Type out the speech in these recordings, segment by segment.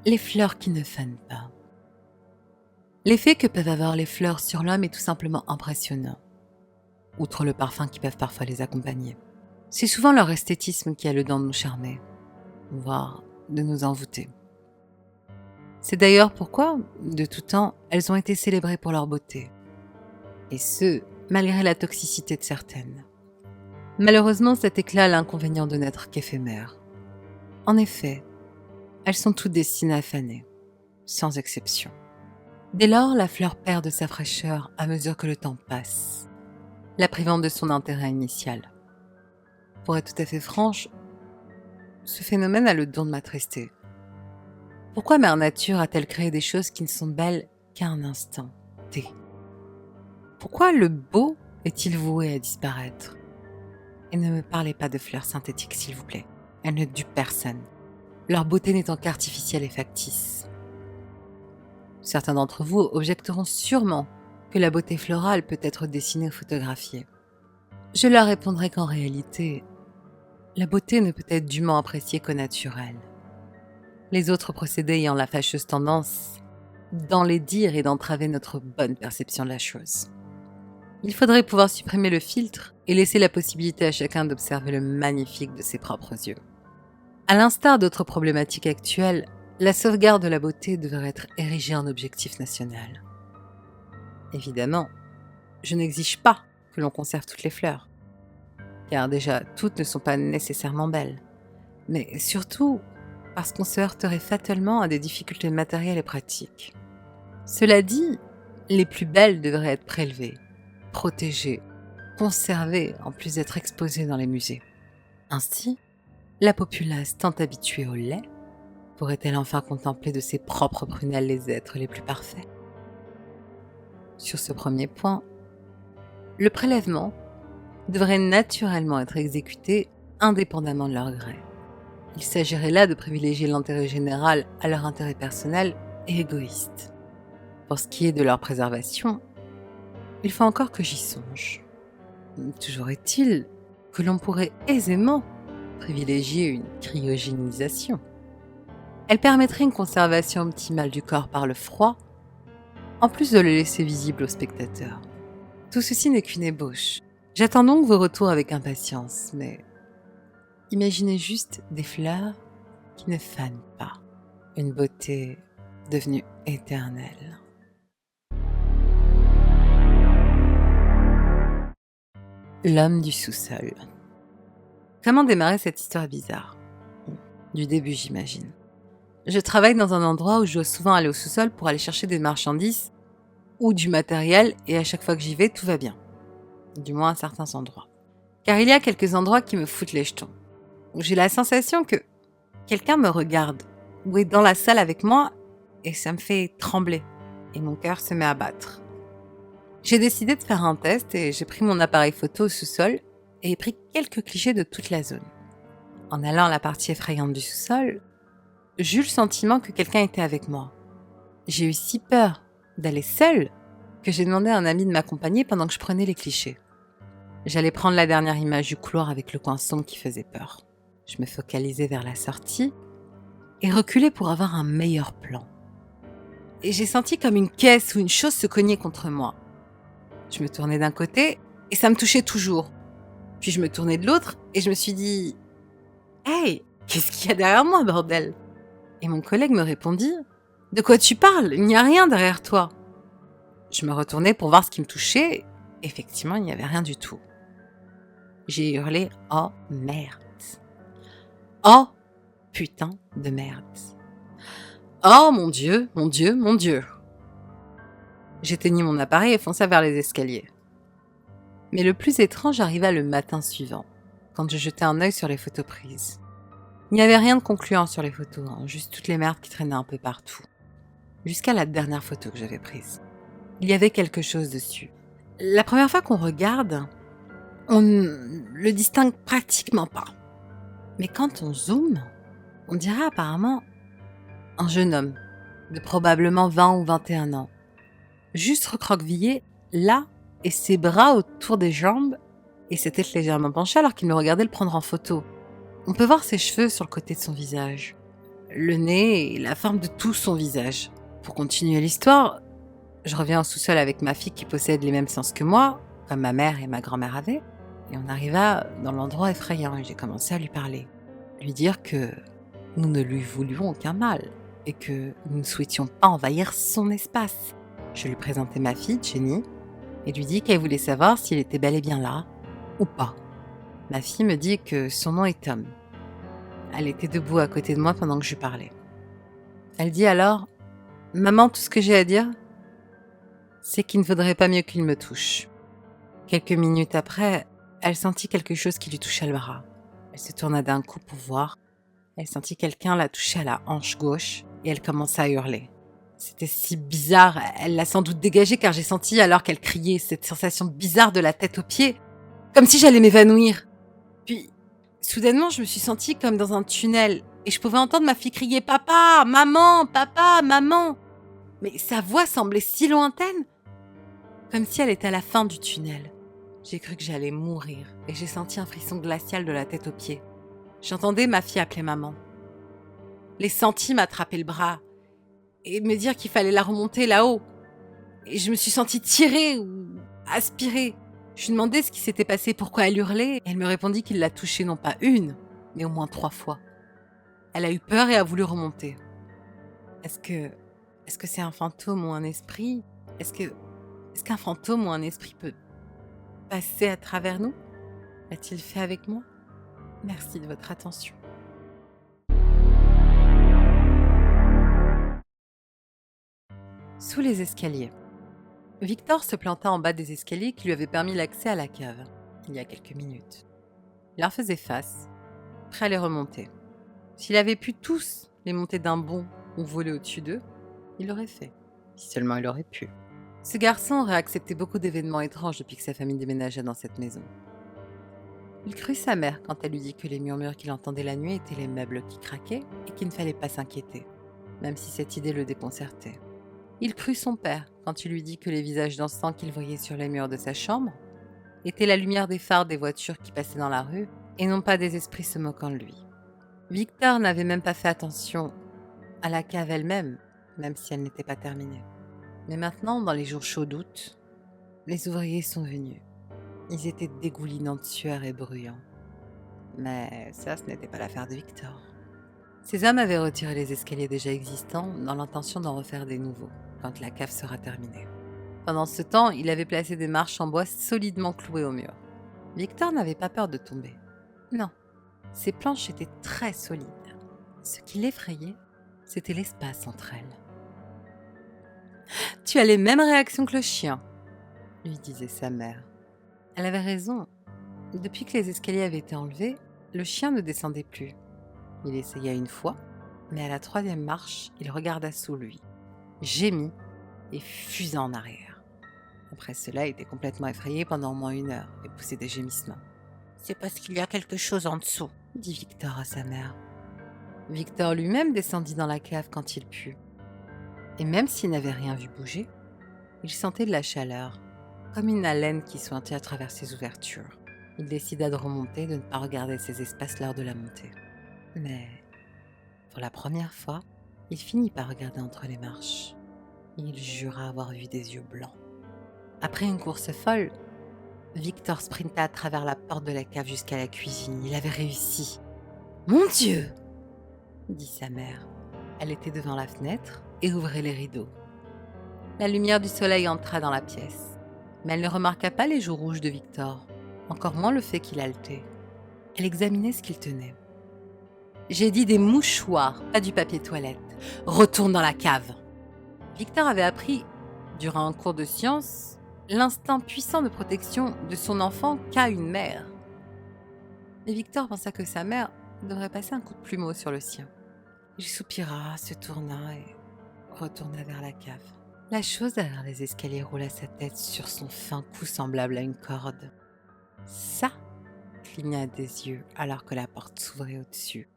Les fleurs qui ne fanent pas. L'effet que peuvent avoir les fleurs sur l'homme est tout simplement impressionnant, outre le parfum qui peuvent parfois les accompagner. C'est souvent leur esthétisme qui a le don de nous charmer, voire de nous envoûter. C'est d'ailleurs pourquoi, de tout temps, elles ont été célébrées pour leur beauté. Et ce, malgré la toxicité de certaines. Malheureusement, cet éclat a l'inconvénient de n'être qu'éphémère. En effet, elles sont toutes destinées à faner, sans exception. Dès lors, la fleur perd de sa fraîcheur à mesure que le temps passe, la privant de son intérêt initial. Pour être tout à fait franche, ce phénomène a le don de m'attrister. Pourquoi Mère Nature a-t-elle créé des choses qui ne sont belles qu'à un instant T? Pourquoi le beau est-il voué à disparaître? Et ne me parlez pas de fleurs synthétiques, s'il vous plaît. Elles ne dupent personne. Leur beauté n'étant qu'artificielle et factice. Certains d'entre vous objecteront sûrement que la beauté florale peut être dessinée ou photographiée. Je leur répondrai qu'en réalité, la beauté ne peut être dûment appréciée qu'au naturel. Les autres procédés ayant la fâcheuse tendance d'enlaidir et d'entraver notre bonne perception de la chose. Il faudrait pouvoir supprimer le filtre et laisser la possibilité à chacun d'observer le magnifique de ses propres yeux. À l'instar d'autres problématiques actuelles, la sauvegarde de la beauté devrait être érigée en objectif national. Évidemment, je n'exige pas que l'on conserve toutes les fleurs, car déjà toutes ne sont pas nécessairement belles, mais surtout parce qu'on se heurterait fatalement à des difficultés matérielles et pratiques. Cela dit, les plus belles devraient être prélevées, protégées, conservées en plus d'être exposées dans les musées. Ainsi, la populace tant habituée au lait pourrait-elle enfin contempler de ses propres prunelles les êtres les plus parfaits? Sur ce premier point, le prélèvement devrait naturellement être exécuté indépendamment de leur gré. Il s'agirait là de privilégier l'intérêt général à leur intérêt personnel et égoïste. Pour ce qui est de leur préservation, il faut encore que j'y songe. Toujours est-il que l'on pourrait aisément privilégier une cryogénisation. Elle permettrait une conservation optimale du corps par le froid, en plus de le laisser visible aux spectateurs. Tout ceci n'est qu'une ébauche. J'attends donc vos retours avec impatience, mais imaginez juste des fleurs qui ne fanent pas. Une beauté devenue éternelle. L'homme du sous-sol. Comment démarrer cette histoire bizarre? Du début, j'imagine. Je travaille dans un endroit où je dois souvent aller au sous-sol pour aller chercher des marchandises ou du matériel, et à chaque fois que j'y vais, tout va bien. Du moins à certains endroits. Car il y a quelques endroits qui me foutent les jetons. Où j'ai la sensation que quelqu'un me regarde ou est dans la salle avec moi et ça me fait trembler et mon cœur se met à battre. J'ai décidé de faire un test et j'ai pris mon appareil photo au sous-sol et ai pris quelques clichés de toute la zone. En allant à la partie effrayante du sous-sol, j'eus le sentiment que quelqu'un était avec moi. J'ai eu si peur d'aller seule que j'ai demandé à un ami de m'accompagner pendant que je prenais les clichés. J'allais prendre la dernière image du couloir avec le coin sombre qui faisait peur. Je me focalisais vers la sortie et reculais pour avoir un meilleur plan. Et j'ai senti comme une caisse ou une chose se cognait contre moi. Je me tournais d'un côté et ça me touchait toujours. Puis je me tournais de l'autre et je me suis dit « Hey, qu'est-ce qu'il y a derrière moi, bordel ?» Et mon collègue me répondit « De quoi tu parles? Il n'y a rien derrière toi. » Je me retournais pour voir ce qui me touchait. Effectivement, il n'y avait rien du tout. J'ai hurlé « Oh merde !» Oh putain de merde. Oh mon Dieu, mon Dieu, mon Dieu. J'éteignis mon appareil et fonça vers les escaliers. Mais le plus étrange arriva le matin suivant, quand je jetai un œil sur les photos prises. Il n'y avait rien de concluant sur les photos, juste toutes les merdes qui traînaient un peu partout. Jusqu'à la dernière photo que j'avais prise. Il y avait quelque chose dessus. La première fois qu'on regarde, on ne le distingue pratiquement pas. Mais quand on zoome, on dirait apparemment un jeune homme de probablement 20 ou 21 ans. Juste recroquevillé là et ses bras autour des jambes et sa tête légèrement penchée alors qu'il me regardait le prendre en photo. On peut voir ses cheveux sur le côté de son visage. le nez et la forme de tout son visage. Pour continuer l'histoire, je reviens au sous-sol avec ma fille qui possède les mêmes sens que moi, comme ma mère et ma grand-mère avaient, et on arriva dans l'endroit effrayant et j'ai commencé à lui parler. Lui dire que nous ne lui voulions aucun mal et que nous ne souhaitions pas envahir son espace. Je lui présentai ma fille, Jenny, et lui dis qu'elle voulait savoir s'il était bel et bien là ou pas. Ma fille me dit que son nom est Tom. Elle était debout à côté de moi pendant que je lui parlais. Elle dit alors « Maman, tout ce que j'ai à dire, c'est qu'il ne vaudrait pas mieux qu'il me touche. » Quelques minutes après, elle sentit quelque chose qui lui toucha le bras. Elle se tourna d'un coup pour voir. Elle sentit quelqu'un la toucher à la hanche gauche et elle commença à hurler. C'était si bizarre, elle l'a sans doute dégagé car j'ai senti alors qu'elle criait cette sensation bizarre de la tête aux pieds, comme si j'allais m'évanouir. Puis, soudainement, je me suis sentie comme dans un tunnel et je pouvais entendre ma fille crier « Papa, maman, papa, maman !» Mais sa voix semblait si lointaine, comme si elle était à la fin du tunnel. J'ai cru que j'allais mourir et j'ai senti un frisson glacial de la tête aux pieds. J'entendais ma fille appeler maman. Les sentis m'attraper le bras et me dire qu'il fallait la remonter là-haut. Et je me suis sentie tirée ou aspirée. Je lui demandais ce qui s'était passé, pourquoi elle hurlait. Et elle me répondit qu'il l'a touchée non pas une, mais au moins 3 fois. Elle a eu peur et a voulu remonter. Est-ce que c'est un fantôme ou un esprit? Est-ce qu'un fantôme ou un esprit peut passer à travers nous? L'a-t-il fait avec moi? Merci de votre attention. Sous les escaliers. Victor se planta en bas des escaliers qui lui avaient permis l'accès à la cave, il y a quelques minutes. Il leur faisait face, prêt à les remonter. S'il avait pu tous les monter d'un bond ou voler au-dessus d'eux, il l'aurait fait, si seulement il aurait pu. Ce garçon aurait accepté beaucoup d'événements étranges depuis que sa famille déménageait dans cette maison. Il crut sa mère quand elle lui dit que les murmures qu'il entendait la nuit étaient les meubles qui craquaient et qu'il ne fallait pas s'inquiéter, même si cette idée le déconcertait. Il crut son père quand il lui dit que les visages dansants qu'il voyait sur les murs de sa chambre étaient la lumière des phares des voitures qui passaient dans la rue et non pas des esprits se moquant de lui. Victor n'avait même pas fait attention à la cave elle-même, même si elle n'était pas terminée. Mais maintenant, dans les jours chauds d'août, les ouvriers sont venus. Ils étaient dégoulinants de sueur et bruyants. Mais ça, ce n'était pas l'affaire de Victor. Ces hommes avaient retiré les escaliers déjà existants dans l'intention d'en refaire des nouveaux, quand la cave sera terminée. Pendant ce temps, il avait placé des marches en bois solidement clouées au mur. Victor n'avait pas peur de tomber. Non, ces planches étaient très solides. Ce qui l'effrayait, c'était l'espace entre elles. « Tu as les mêmes réactions que le chien », lui disait sa mère. Elle avait raison. Depuis que les escaliers avaient été enlevés, le chien ne descendait plus. Il essaya une fois, mais à la 3e marche, il regarda sous lui, gémit et fusa en arrière. Après cela, il était complètement effrayé pendant au moins 1 heure et poussait des gémissements. « C'est parce qu'il y a quelque chose en dessous », dit Victor à sa mère. Victor lui-même descendit dans la cave quand il put. Et même s'il n'avait rien vu bouger, il sentait de la chaleur, comme une haleine qui suintait à travers ses ouvertures. Il décida de remonter et de ne pas regarder ces espaces lors de la montée. Mais, pour la première fois, il finit par regarder entre les marches. Il jura avoir vu des yeux blancs. Après une course folle, Victor sprinta à travers la porte de la cave jusqu'à la cuisine. Il avait réussi. « Mon Dieu !» dit sa mère. Elle était devant la fenêtre et ouvrait les rideaux. La lumière du soleil entra dans la pièce, mais elle ne remarqua pas les joues rouges de Victor, encore moins le fait qu'il haletait. Elle examinait ce qu'il tenait. « J'ai dit des mouchoirs, pas du papier toilette. Retourne dans la cave !» Victor avait appris, durant un cours de sciences, l'instinct puissant de protection de son enfant qu'a une mère. Et Victor pensa que sa mère devrait passer un coup de plumeau sur le sien. Il soupira, se tourna et retourna vers la cave. La chose derrière les escaliers roula sa tête sur son fin cou semblable à une corde. Ça cligna des yeux alors que la porte s'ouvrait au-dessus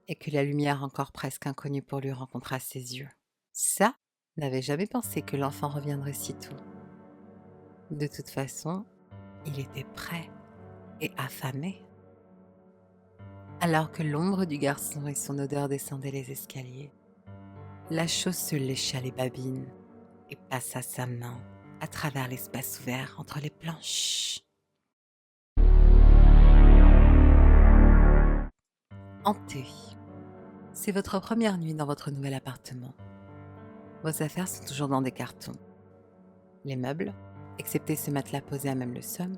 et que la lumière encore presque inconnue pour lui rencontra ses yeux. Ça n'avait jamais pensé que l'enfant reviendrait si tôt. De toute façon, il était prêt et affamé. Alors que l'ombre du garçon et son odeur descendaient les escaliers, la chose se lécha les babines et passa sa main à travers l'espace ouvert entre les planches. Hanté. C'est votre première nuit dans votre nouvel appartement. Vos affaires sont toujours dans des cartons. Les meubles, excepté ce matelas posé à même le sol,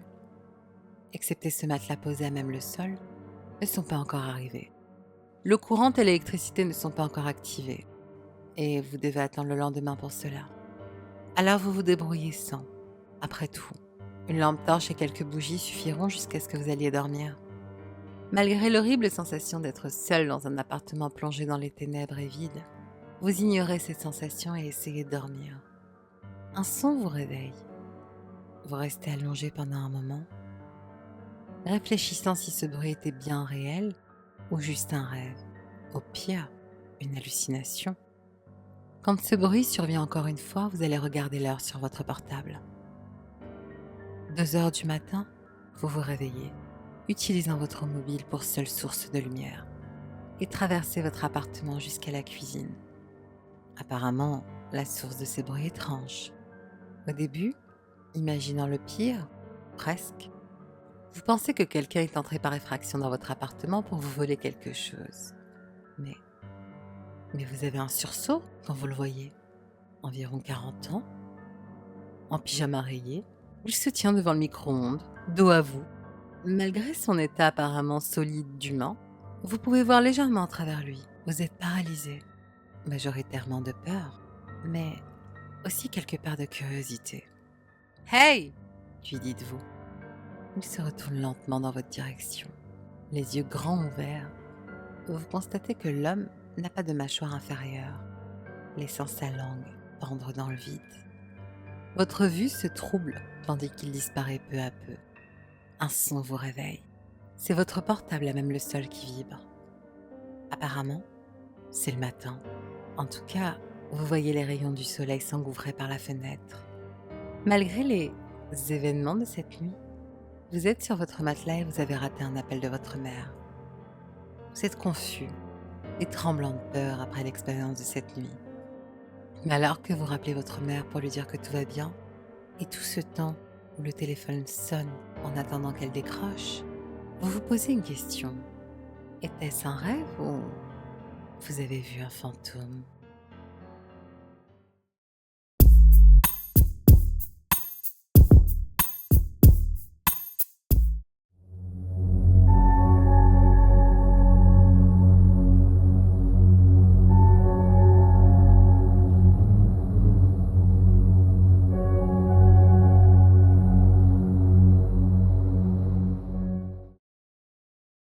ne sont pas encore arrivés. L'eau courante et l'électricité ne sont pas encore activées. Et vous devez attendre le lendemain pour cela. Alors vous vous débrouillez sans. Après tout, une lampe torche et quelques bougies suffiront jusqu'à ce que vous alliez dormir. Malgré l'horrible sensation d'être seul dans un appartement plongé dans les ténèbres et vide, vous ignorez cette sensation et essayez de dormir. Un son vous réveille. Vous restez allongé pendant un moment, réfléchissant si ce bruit était bien réel ou juste un rêve. Au pire, une hallucination. Quand ce bruit survient encore une fois, vous allez regarder l'heure sur votre portable. 2 heures du matin, vous vous réveillez, utilisant votre mobile pour seule source de lumière, et traversez votre appartement jusqu'à la cuisine. Apparemment, la source de ces bruits étranges. Au début, imaginant le pire, presque, vous pensez que quelqu'un est entré par effraction dans votre appartement pour vous voler quelque chose. Mais vous avez un sursaut quand vous le voyez. Environ 40 ans, en pyjama rayé, il se tient devant le micro-ondes, dos à vous. Malgré son état apparemment solide d'humain, vous pouvez voir légèrement à travers lui. Vous êtes paralysé, majoritairement de peur, mais aussi quelque part de curiosité. « Hey !» lui dites-vous. Il se retourne lentement dans votre direction, les yeux grands ouverts. Vous constatez que l'homme n'a pas de mâchoire inférieure, laissant sa langue pendre dans le vide. Votre vue se trouble tandis qu'il disparaît peu à peu. Un son vous réveille. C'est votre portable à même le sol qui vibre. Apparemment, c'est le matin. En tout cas, vous voyez les rayons du soleil s'engouffrer par la fenêtre. Malgré les événements de cette nuit, vous êtes sur votre matelas et vous avez raté un appel de votre mère. Vous êtes confus et tremblant de peur après l'expérience de cette nuit. Mais alors que vous rappelez votre mère pour lui dire que tout va bien, et tout ce temps où le téléphone sonne en attendant qu'elle décroche, vous vous posez une question. Était-ce un rêve ou vous avez vu un fantôme ?